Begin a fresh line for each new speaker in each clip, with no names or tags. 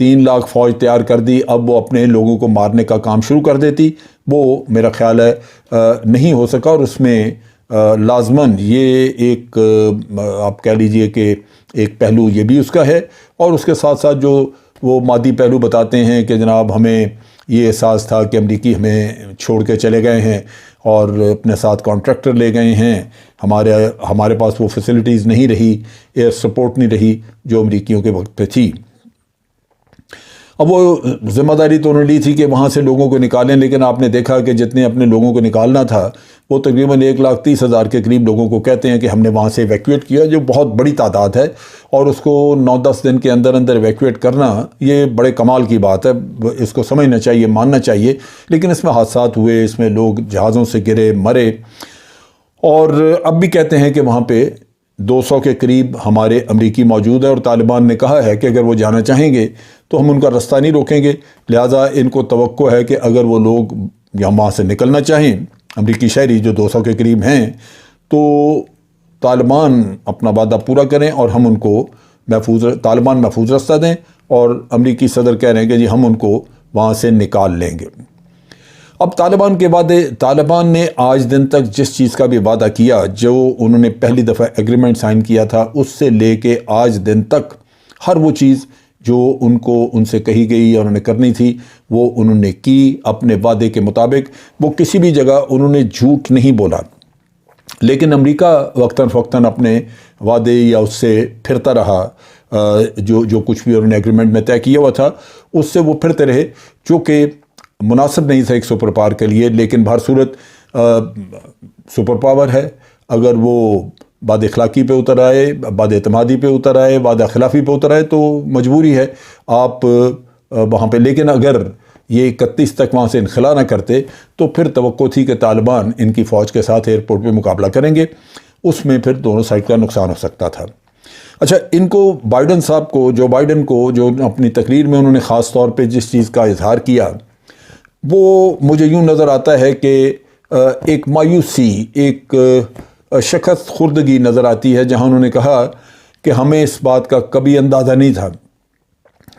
3 لاکھ فوج تیار کر دی، اب وہ اپنے لوگوں کو مارنے کا کام شروع کر دیتی، وہ میرا خیال ہے نہیں ہو سکا۔ اور اس میں لازماً یہ ایک آپ کہہ لیجئے کہ ایک پہلو یہ بھی اس کا ہے، اور اس کے ساتھ ساتھ جو وہ مادی پہلو بتاتے ہیں کہ جناب ہمیں یہ احساس تھا کہ امریکی ہمیں چھوڑ کے چلے گئے ہیں اور اپنے ساتھ کانٹریکٹر لے گئے ہیں، ہمارے پاس وہ فیسلٹیز نہیں رہی، ایئر سپورٹ نہیں رہی جو امریکیوں کے وقت پہ تھی۔ اب وہ ذمہ داری تو انہوں نے لی تھی کہ وہاں سے لوگوں کو نکالیں، لیکن آپ نے دیکھا کہ جتنے اپنے لوگوں کو نکالنا تھا وہ تقریباً 1,30,000 کے قریب لوگوں کو کہتے ہیں کہ ہم نے وہاں سے ایویکویٹ کیا، جو بہت بڑی تعداد ہے، اور اس کو 9-10 دن کے اندر اندر ایویکویٹ کرنا یہ بڑے کمال کی بات ہے، اس کو سمجھنا چاہیے، ماننا چاہیے۔ لیکن اس میں حادثات ہوئے، اس میں لوگ جہازوں سے گرے، مرے، اور اب بھی کہتے ہیں کہ وہاں پہ 200 کے قریب ہمارے امریکی موجود ہیں، اور طالبان نے کہا ہے کہ اگر وہ جانا چاہیں گے تو ہم ان کا رستہ نہیں روکیں گے، لہٰذا ان کو توقع ہے کہ اگر وہ لوگ وہاں سے نکلنا چاہیں، امریکی شہری جو 200 کے قریب ہیں، تو طالبان اپنا وعدہ پورا کریں اور ہم ان کو طالبان محفوظ رستہ دیں، اور امریکی صدر کہہ رہے ہیں کہ جی ہم ان کو وہاں سے نکال لیں گے۔ اب طالبان نے آج دن تک جس چیز کا بھی وعدہ کیا، جو انہوں نے پہلی دفعہ ایگریمنٹ سائن کیا تھا، اس سے لے کے آج دن تک ہر وہ چیز جو ان سے کہی گئی یا انہوں نے کرنی تھی وہ انہوں نے کی اپنے وعدے کے مطابق۔ وہ کسی بھی جگہ انہوں نے جھوٹ نہیں بولا، لیکن امریکہ وقتاً فوقتاً اپنے وعدے یا اس سے پھرتا رہا، جو کچھ بھی انہوں نے ایگریمنٹ میں طے کیا ہوا تھا اس سے وہ پھرتے رہے، جو کہ مناسب نہیں تھا ایک سپر پاور کے لیے۔ لیکن بہر صورت سپر پاور ہے، اگر وہ باد اخلاقی پہ اتر آئے، باد اعتمادی پہ اتر آئے، وعدہ خلافی پہ اتر آئے تو مجبوری ہے آپ وہاں پہ۔ لیکن اگر یہ 31 تک وہاں سے انخلا نہ کرتے تو پھر توقع تھی کہ طالبان ان کی فوج کے ساتھ ایئرپورٹ پہ مقابلہ کریں گے، اس میں پھر دونوں سائڈ کا نقصان ہو سکتا تھا۔ اچھا، ان کو جو بائیڈن کو جو اپنی تقریر میں انہوں نے خاص طور پہ جس چیز کا اظہار کیا، وہ مجھے یوں نظر آتا ہے کہ ایک مایوسی، ایک شکست خوردگی نظر آتی ہے، جہاں انہوں نے کہا کہ ہمیں اس بات کا کبھی اندازہ نہیں تھا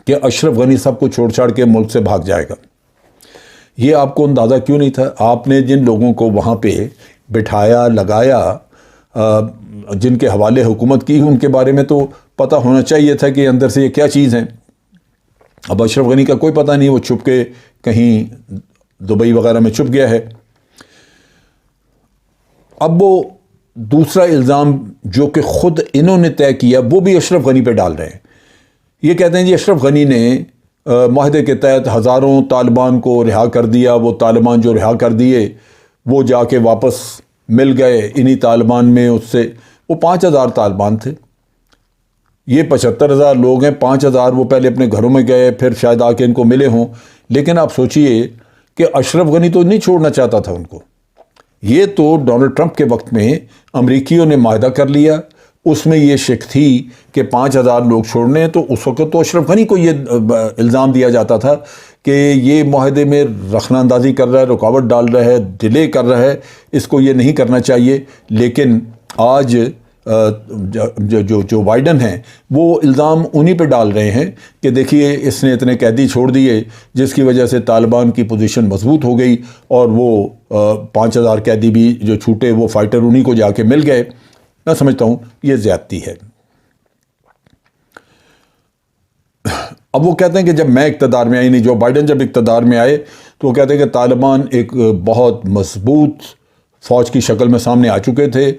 کہ اشرف غنی سب کو چھوڑ چھاڑ کے ملک سے بھاگ جائے گا۔ یہ آپ کو اندازہ کیوں نہیں تھا؟ آپ نے جن لوگوں کو وہاں پہ بٹھایا، لگایا، جن کے حوالے حکومت کی، ان کے بارے میں تو پتہ ہونا چاہیے تھا کہ اندر سے یہ کیا چیز ہیں۔ اب اشرف غنی کا کوئی پتہ نہیں، وہ چھپ کے کہیں دبئی وغیرہ میں چھپ گیا ہے۔ اب وہ دوسرا الزام جو کہ خود انہوں نے طے کیا وہ بھی اشرف غنی پہ ڈال رہے ہیں۔ یہ کہتے ہیں جی اشرف غنی نے معاہدے کے تحت ہزاروں طالبان کو رہا کر دیا، وہ طالبان جو رہا کر دیے وہ جا کے واپس مل گئے انہی طالبان میں، اس سے وہ 5,000 طالبان تھے، یہ 75,000 لوگ ہیں، 5,000 وہ پہلے اپنے گھروں میں گئے، پھر شاید آ کے ان کو ملے ہوں۔ لیکن آپ سوچئے کہ اشرف غنی تو نہیں چھوڑنا چاہتا تھا ان کو، یہ تو ڈونلڈ ٹرمپ کے وقت میں امریکیوں نے معاہدہ کر لیا، اس میں یہ شک تھی کہ 5,000 لوگ چھوڑنے، تو اس وقت تو اشرف غنی کو یہ الزام دیا جاتا تھا کہ یہ معاہدے میں رخنہ اندازی کر رہا ہے، رکاوٹ ڈال رہا ہے، ڈیلے کر رہا ہے، اس کو یہ نہیں کرنا چاہیے۔ لیکن آج جو بائیڈن ہیں وہ الزام انہی پہ ڈال رہے ہیں کہ دیکھیے اس نے اتنے قیدی چھوڑ دیے جس کی وجہ سے طالبان کی پوزیشن مضبوط ہو گئی، اور وہ 5,000 قیدی بھی جو چھوٹے وہ فائٹر انہی کو جا کے مل گئے۔ میں سمجھتا ہوں یہ زیادتی ہے۔ اب وہ کہتے ہیں کہ جب میں اقتدار میں آئی، نہیں، جو بائیڈن جب اقتدار میں آئے تو وہ کہتے ہیں کہ طالبان ایک بہت مضبوط فوج کی شکل میں سامنے آ چکے تھے،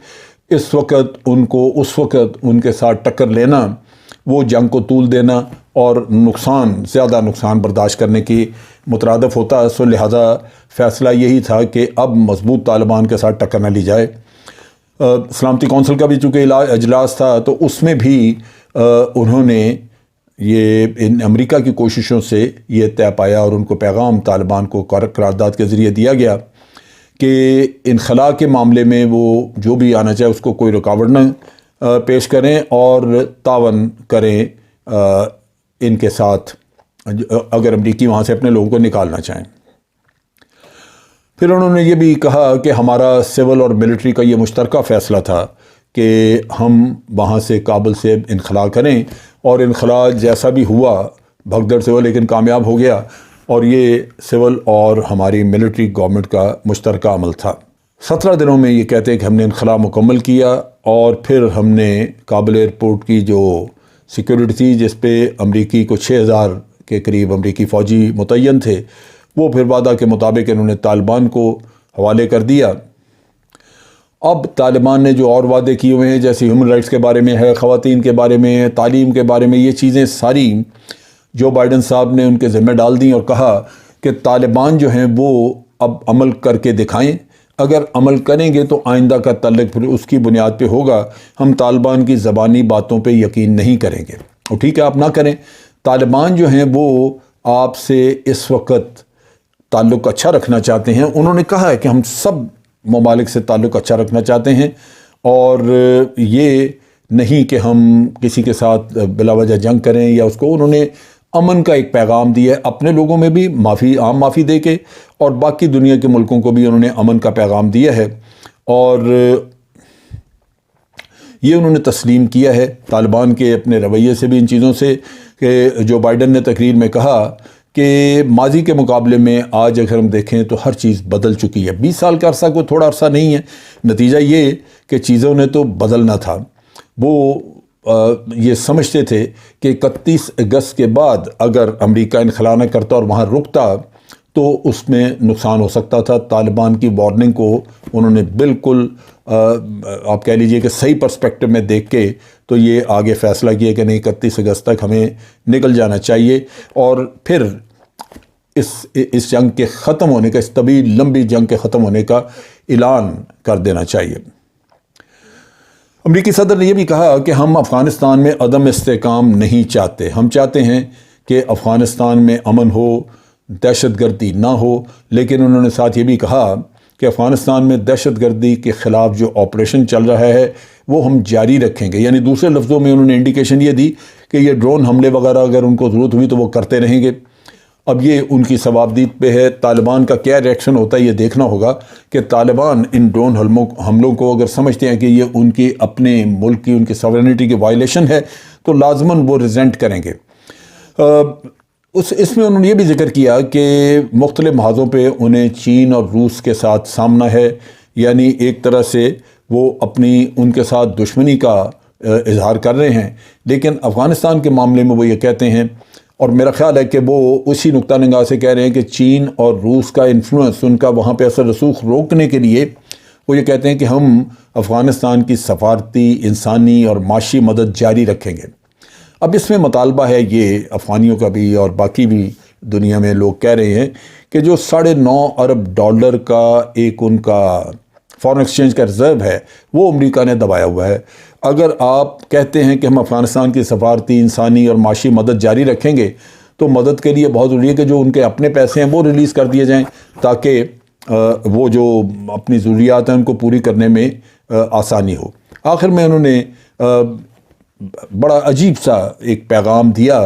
اس وقت ان کے ساتھ ٹکر لینا، وہ جنگ کو طول دینا اور زیادہ نقصان برداشت کرنے کی مترادف ہوتا ہے۔ سو لہٰذا فیصلہ یہی تھا کہ اب مضبوط طالبان کے ساتھ ٹکر نہ لی جائے۔ سلامتی کونسل کا بھی چونکہ اجلاس تھا تو اس میں بھی انہوں نے ان امریکہ کی کوششوں سے یہ طے پایا اور ان کو پیغام طالبان کو قرارداد کے ذریعے دیا گیا کہ انخلا کے معاملے میں وہ جو بھی آنا چاہے اس کو کوئی رکاوٹ نہ پیش کریں اور تعاون کریں ان کے ساتھ اگر امریکی وہاں سے اپنے لوگوں کو نکالنا چاہیں۔ پھر انہوں نے یہ بھی کہا کہ ہمارا سول اور ملٹری کا یہ مشترکہ فیصلہ تھا کہ ہم وہاں سے کابل سے انخلا کریں، اور انخلا جیسا بھی ہوا بھگدڑ سے ہوا لیکن کامیاب ہو گیا، اور یہ سول اور ہماری ملٹری گورنمنٹ کا مشترکہ عمل تھا۔ 17 دنوں میں یہ کہتے ہیں کہ ہم نے انخلا مکمل کیا، اور پھر ہم نے کابل ایئرپورٹ کی جو سیکیورٹی تھی جس پہ امریکی کو 6000 کے قریب امریکی فوجی متعین تھے، وہ پھر وعدہ کے مطابق انہوں نے طالبان کو حوالے کر دیا۔ اب طالبان نے جو اور وعدے کیے ہوئے ہیں، جیسے ہیومن رائٹس کے بارے میں ہے، خواتین کے بارے میں ہے، تعلیم کے بارے میں، یہ چیزیں ساری جو بائیڈن صاحب نے ان کے ذمہ ڈال دیں اور کہا کہ طالبان جو ہیں وہ اب عمل کر کے دکھائیں، اگر عمل کریں گے تو آئندہ کا تعلق پھر اس کی بنیاد پہ ہوگا، ہم طالبان کی زبانی باتوں پہ یقین نہیں کریں گے۔ اور ٹھیک ہے، آپ نہ کریں، طالبان جو ہیں وہ آپ سے اس وقت تعلق اچھا رکھنا چاہتے ہیں، انہوں نے کہا ہے کہ ہم سب ممالک سے تعلق اچھا رکھنا چاہتے ہیں، اور یہ نہیں کہ ہم کسی کے ساتھ بلا وجہ جنگ کریں یا اس کو، انہوں نے امن کا ایک پیغام دیا ہے، اپنے لوگوں میں بھی عام معافی دے کے، اور باقی دنیا کے ملکوں کو بھی انہوں نے امن کا پیغام دیا ہے، اور یہ انہوں نے تسلیم کیا ہے طالبان کے اپنے رویے سے بھی، ان چیزوں سے، کہ جو بائیڈن نے تقریر میں کہا کہ ماضی کے مقابلے میں آج اگر ہم دیکھیں تو ہر چیز بدل چکی ہے۔ 20 سال کا عرصہ کوئی تھوڑا عرصہ نہیں ہے، نتیجہ یہ کہ چیزوں نے تو بدلنا تھا۔ وہ یہ سمجھتے تھے کہ 31 اگست کے بعد اگر امریکہ انخلا نہ کرتا اور وہاں رکتا تو اس میں نقصان ہو سکتا تھا۔ طالبان کی وارننگ کو انہوں نے بالکل آپ کہہ لیجئے کہ صحیح پرسپیکٹو میں دیکھ کے تو یہ آگے فیصلہ کیا کہ نہیں، 31 اگست تک ہمیں نکل جانا چاہیے، اور پھر اس جنگ کے ختم ہونے کا، اس طویل لمبی جنگ کے ختم ہونے کا اعلان کر دینا چاہیے۔ امریکی صدر نے یہ بھی کہا کہ ہم افغانستان میں عدم استحکام نہیں چاہتے، ہم چاہتے ہیں کہ افغانستان میں امن ہو، دہشت گردی نہ ہو، لیکن انہوں نے ساتھ یہ بھی کہا کہ افغانستان میں دہشت گردی کے خلاف جو آپریشن چل رہا ہے وہ ہم جاری رکھیں گے، یعنی دوسرے لفظوں میں انہوں نے انڈیکیشن یہ دی کہ یہ ڈرون حملے وغیرہ اگر ان کو ضرورت ہوئی تو وہ کرتے رہیں گے۔ اب یہ ان کی ثوابدید پہ ہے، طالبان کا کیا ریئیکشن ہوتا ہے یہ دیکھنا ہوگا کہ طالبان ان ڈرون حملوں کو اگر سمجھتے ہیں کہ یہ ان کی اپنے ملک کی، ان کی سورینٹی کی وائلیشن ہے تو لازماً وہ ریزنٹ کریں گے۔ اس میں انہوں نے یہ بھی ذکر کیا کہ مختلف محاذوں پہ انہیں چین اور روس کے ساتھ سامنا ہے، یعنی ایک طرح سے وہ اپنی ان کے ساتھ دشمنی کا اظہار کر رہے ہیں، لیکن افغانستان کے معاملے میں وہ یہ کہتے ہیں، اور میرا خیال ہے کہ وہ اسی نقطہ نگاہ سے کہہ رہے ہیں کہ چین اور روس کا انفلوئنس، ان کا وہاں پہ اثر رسوخ روکنے کے لیے وہ یہ کہتے ہیں کہ ہم افغانستان کی سفارتی، انسانی اور معاشی مدد جاری رکھیں گے۔ اب اس میں مطالبہ ہے یہ افغانیوں کا بھی اور باقی بھی دنیا میں لوگ کہہ رہے ہیں کہ جو $9.5 ارب کا ایک ان کا فارن ایکسچینج کا ریزرو ہے وہ امریکہ نے دبایا ہوا ہے۔ اگر آپ کہتے ہیں کہ ہم افغانستان کی سفارتی، انسانی اور معاشی مدد جاری رکھیں گے تو مدد کے لیے بہت ضروری ہے کہ جو ان کے اپنے پیسے ہیں وہ ریلیز کر دیے جائیں، تاکہ وہ جو اپنی ضروریات ہیں ان کو پوری کرنے میں آسانی ہو۔ آخر میں انہوں نے بڑا عجیب سا ایک پیغام دیا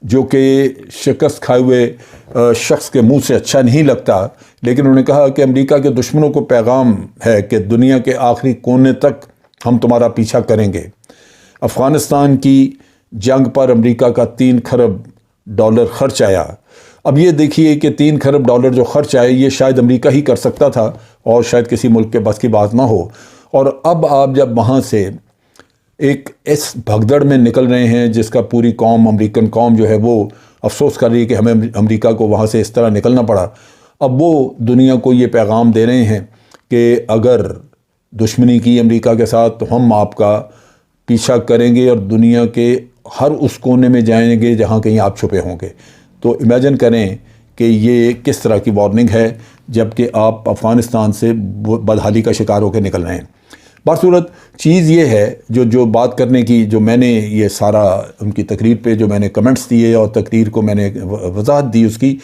جو کہ شکست کھائے ہوئے شخص کے منہ سے اچھا نہیں لگتا، لیکن انہوں نے کہا کہ امریکہ کے دشمنوں کو پیغام ہے کہ دنیا کے آخری کونے تک ہم تمہارا پیچھا کریں گے۔ افغانستان کی جنگ پر امریکہ کا $3 کھرب خرچ آیا۔ اب یہ دیکھیے کہ $3 کھرب جو خرچ آئے یہ شاید امریکہ ہی کر سکتا تھا اور شاید کسی ملک کے بس کی بات نہ ہو، اور اب آپ جب وہاں سے ایک اس بھگدڑ میں نکل رہے ہیں جس کا پوری قوم، امریکن قوم جو ہے وہ افسوس کر رہی ہے کہ ہمیں امریکہ کو وہاں سے اس طرح نکلنا پڑا، اب وہ دنیا کو یہ پیغام دے رہے ہیں کہ اگر دشمنی کی امریکہ کے ساتھ تو ہم آپ کا پیچھا کریں گے اور دنیا کے ہر اس کونے میں جائیں گے جہاں کہیں آپ چھپے ہوں گے۔ تو امیجن کریں کہ یہ کس طرح کی وارننگ ہے جبکہ آپ افغانستان سے بدحالی کا شکار ہو کے نکل رہے ہیں۔ بصورت چیز یہ ہے جو بات کرنے کی، جو میں نے یہ سارا ان کی تقریر پہ جو میں نے کمنٹس دیے اور تقریر کو میں نے وضاحت دی اس کی،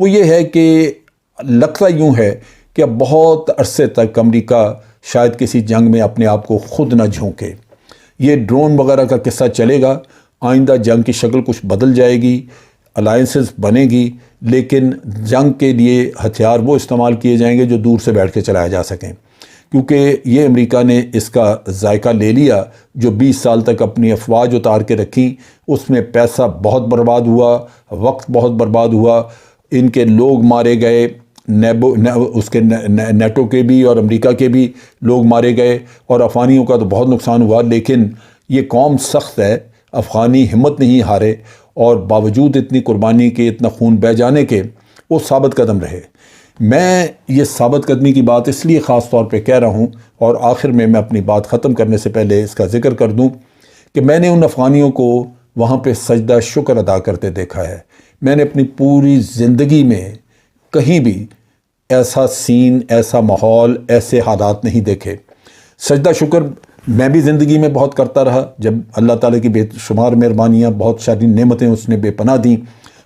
وہ یہ ہے کہ لگتا یوں ہے کہ اب بہت عرصے تک امریکہ شاید کسی جنگ میں اپنے آپ کو خود نہ جھونکے۔ یہ ڈرون وغیرہ کا قصہ چلے گا، آئندہ جنگ کی شکل کچھ بدل جائے گی، الائنسز بنے گی، لیکن جنگ کے لیے ہتھیار وہ استعمال کیے جائیں گے جو دور سے بیٹھ کے چلایا جا سکیں۔ کیونکہ یہ امریکہ نے اس کا ذائقہ لے لیا. جو 20 سال تک اپنی افواج اتار کے رکھی، اس میں پیسہ بہت برباد ہوا، وقت بہت برباد ہوا، ان کے لوگ مارے گئے، اس کے نیٹو کے بھی اور امریکہ کے بھی لوگ مارے گئے، اور افغانیوں کا تو بہت نقصان ہوا. لیکن یہ قوم سخت ہے، افغانی ہمت نہیں ہارے، اور باوجود اتنی قربانی کے، اتنا خون بہہ جانے کے، وہ ثابت قدم رہے. میں یہ ثابت قدمی کی بات اس لیے خاص طور پہ کہہ رہا ہوں، اور آخر میں اپنی بات ختم کرنے سے پہلے اس کا ذکر کر دوں کہ میں نے ان افغانیوں کو وہاں پہ سجدہ شکر ادا کرتے دیکھا ہے. میں نے اپنی پوری زندگی میں کہیں بھی ایسا سین، ایسا ماحول، ایسے حالات نہیں دیکھے. سجدہ شکر میں بھی زندگی میں بہت کرتا رہا، جب اللہ تعالیٰ کی بے شمار مہربانیاں، بہت ساری نعمتیں اس نے بے پناہ دیں،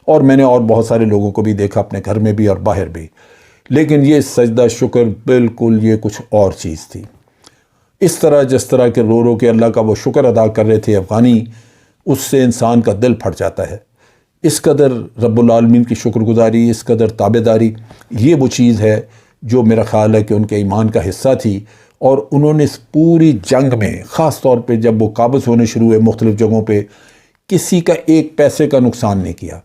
اور میں نے اور بہت سارے لوگوں کو بھی دیکھا اپنے گھر میں بھی اور باہر بھی. لیکن یہ سجدہ شکر بالکل یہ کچھ اور چیز تھی. اس طرح جس طرح کے رو رو کے اللہ کا وہ شکر ادا کر رہے تھے افغانی، اس سے انسان کا دل پھٹ جاتا ہے. اس قدر رب العالمین کی شکر گزاری، اس قدر تابع داری، یہ وہ چیز ہے جو میرا خیال ہے کہ ان کے ایمان کا حصہ تھی. اور انہوں نے اس پوری جنگ میں، خاص طور پہ جب وہ قابض ہونے شروع ہوئے مختلف جگہوں پہ، کسی کا ایک پیسے کا نقصان نہیں کیا.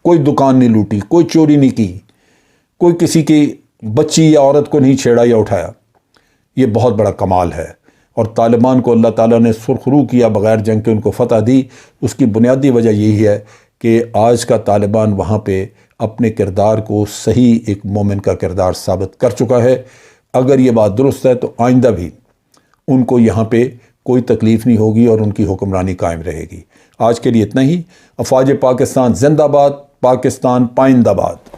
کوئی دکان نہیں لوٹی، کوئی چوری نہیں کی، کوئی کسی کی بچی یا عورت کو نہیں چھیڑا یا اٹھایا. یہ بہت بڑا کمال ہے. اور طالبان کو اللہ تعالیٰ نے سرخرو کیا، بغیر جنگ کے ان کو فتح دی. اس کی بنیادی وجہ یہی ہے کہ آج کا طالبان وہاں پہ اپنے کردار کو صحیح ایک مومن کا کردار ثابت کر چکا ہے. اگر یہ بات درست ہے تو آئندہ بھی ان کو یہاں پہ کوئی تکلیف نہیں ہوگی اور ان کی حکمرانی قائم رہے گی. آج کے لیے اتنا ہی. افواج پاکستان زندہ باد، پاکستان پائندہ باد.